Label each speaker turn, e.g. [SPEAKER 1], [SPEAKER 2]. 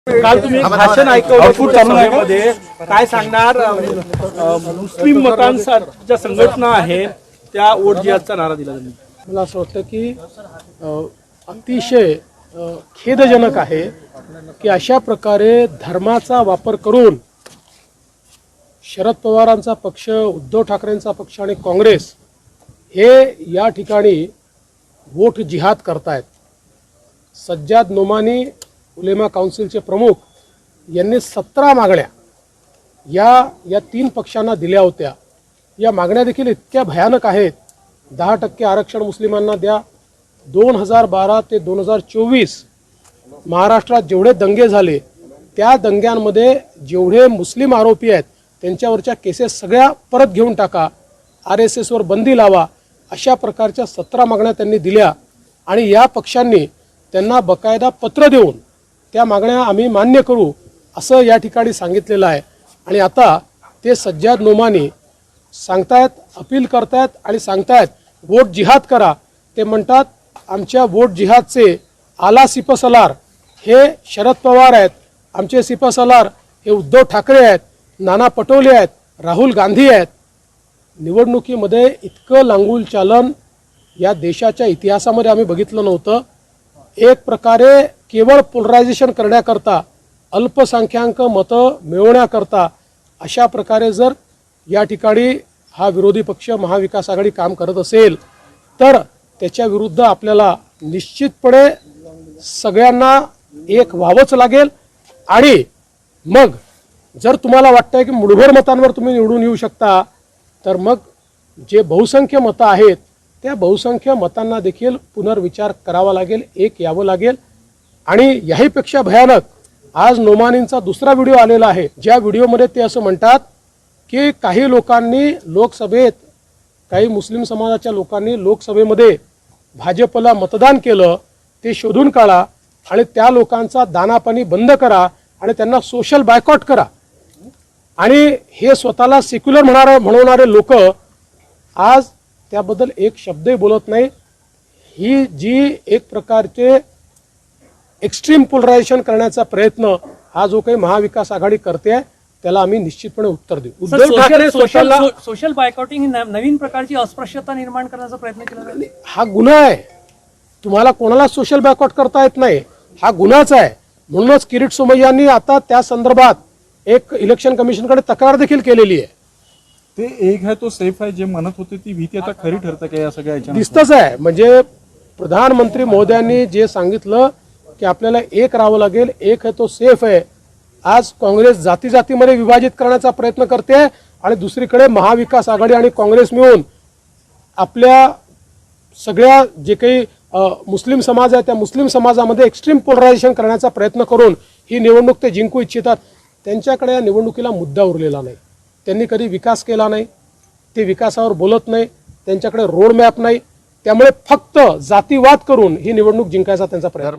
[SPEAKER 1] काल तुम्ही भाषण ऐकवलं काय सांगणार? मुस्लिम मतांच्या संघटना आहे त्या वोट जिहादचा नारा दिला त्यांनी.
[SPEAKER 2] मला असं वाटतं की अतिशय खेदजनक आहे की अशा प्रकारे धर्माचा वापर करून शरद पवारांचा पक्ष, उद्धव ठाकरेंचा पक्ष आणि काँग्रेस हे या ठिकाणी वोट जिहाद करतायत. सज्जाद नोमानी उलेमा काउन्सिलचे प्रमुख यांनी 17 मागण्या या 3 पक्षांना दिल्या होत्या. या मागण्या देखील इतक्या भयानक आहेत. 10% आरक्षण मुस्लिमांना द्या. 2012 ते 2024 महाराष्ट्रात जेवढे दंगे झाले त्या दंग्यांमध्ये जेवढे मुस्लिम आरोपी आहेत त्यांच्यावरच्या केसेस सगळ्या परत घेऊन टाका. RSS वर बंदी लावा. अशा प्रकारच्या 17 मागण्या त्यांनी दिल्या आणि या पक्षांनी त्यांना बकायदा पत्र देऊन त्या मागण्या आम्ही मान्य करू असं या ठिकाणी सांगितलेलं आहे. आणि आता ते सज्जाद नोमानी सांगतायत, अपील करतायत आणि सांगतायत वोट जिहाद करा. ते म्हणतात आमच्या वोट जिहादचे आला सिपसलार हे शरद पवार आहेत, आमचे सिपसलार हे उद्धव ठाकरे आहेत, नाना पटोले आहेत, राहुल गांधी आहेत. निवडणुकीमध्ये इतकं लांगुल चालन या देशाच्या इतिहासामध्ये आम्ही बघितलं नव्हतं. एक प्रकारे केवळ पोलरायझेशन करण्याकरता, अल्पसंख्याक मतं मिळवण्याकरता अशा प्रकारे जर या ठिकाणी हा विरोधी पक्ष महाविकास आघाडी काम करत असेल तर त्याच्या विरुद्ध आपल्याला निश्चितपणे सगळ्यांना एक व्हावंच लागेल. आणि मग जर तुम्हाला वाटतंय की मुठभर मतांवर तुम्ही निवडून येऊ शकता तर मग जे बहुसंख्य मतं आहेत त्या बहुसंख्य मतांना देखील पुनर्विचार करावा लागेल, एक यावं लागेल. आणि याहीपेक्षा भयानक आज नोमानींचा दुसरा व्हिडिओ आलेला आहे, ज्या व्हिडिओमध्ये ते असं म्हणतात की काही लोकांनी लोकसभेत, काही मुस्लिम समाजाच्या लोकांनी लोकसभेमध्ये भाजपला मतदान केलं, ते शोधून काढा आणि त्या लोकांचा दानापाणी बंद करा आणि त्यांना सोशल बायकॉट करा. आणि हे स्वतःला सेक्युलर म्हणवणारे लोक आज त्याबद्दल एक शब्दही बोलत नाही. ही जी एक प्रकारचे एक्स्ट्रीम पोलरायझेशन करण्याचा प्रयत्न हा जो काही महाविकास आघाडी करते त्याला आम्ही निश्चितपणे उत्तर देऊ.
[SPEAKER 1] उद्धव ठाकरे
[SPEAKER 3] सोशल बायकॉटिंग ही नवीन प्रकारची अस्पृश्यता निर्माण करण्याचा प्रयत्न केला.
[SPEAKER 2] हा गुन्हा आहे. तुम्हाला कोणाला सोशल बायकॉट करता येत नाही, हा गुन्हाच आहे. म्हणूनच किरीट सोमय्यांनी आता त्या संदर्भात एक इलेक्शन कमिशनकडे तक्रार देखील केलेली आहे.
[SPEAKER 1] ते एक है तो सेफ आहे जे म्हणत होते ती भीती आता खरी ठरते का या सगळ्या याच्यात?
[SPEAKER 2] दिसतच आहे. म्हणजे प्रधानमंत्री महोदयांनी जे सांगितलं की आपल्याला एक राहावं लागेल, एक है तो सेफ आहे. आज काँग्रेस जाती जातीमध्ये विभाजित करण्याचा प्रयत्न करते आणि दुसरीकडे महाविकास आघाडी आणि काँग्रेस मिळून आपल्या सगळ्या जे काही मुस्लिम समाज आहे त्या मुस्लिम समाजामध्ये एक्स्ट्रीम पोलरायझेशन करण्याचा प्रयत्न करून ही निवडणूक ते जिंकू इच्छितात. त्यांच्याकडे या निवडणुकीला मुद्दा उरलेला नाही. त्यांनी कधी विकास केला नाही, ते विकासावर बोलत नाही, त्यांच्याकडे रोड मॅप नाही. त्यामुळे फक्त जातीवाद करून ही निवडणूक जिंकायचा त्यांचा प्रयत्न.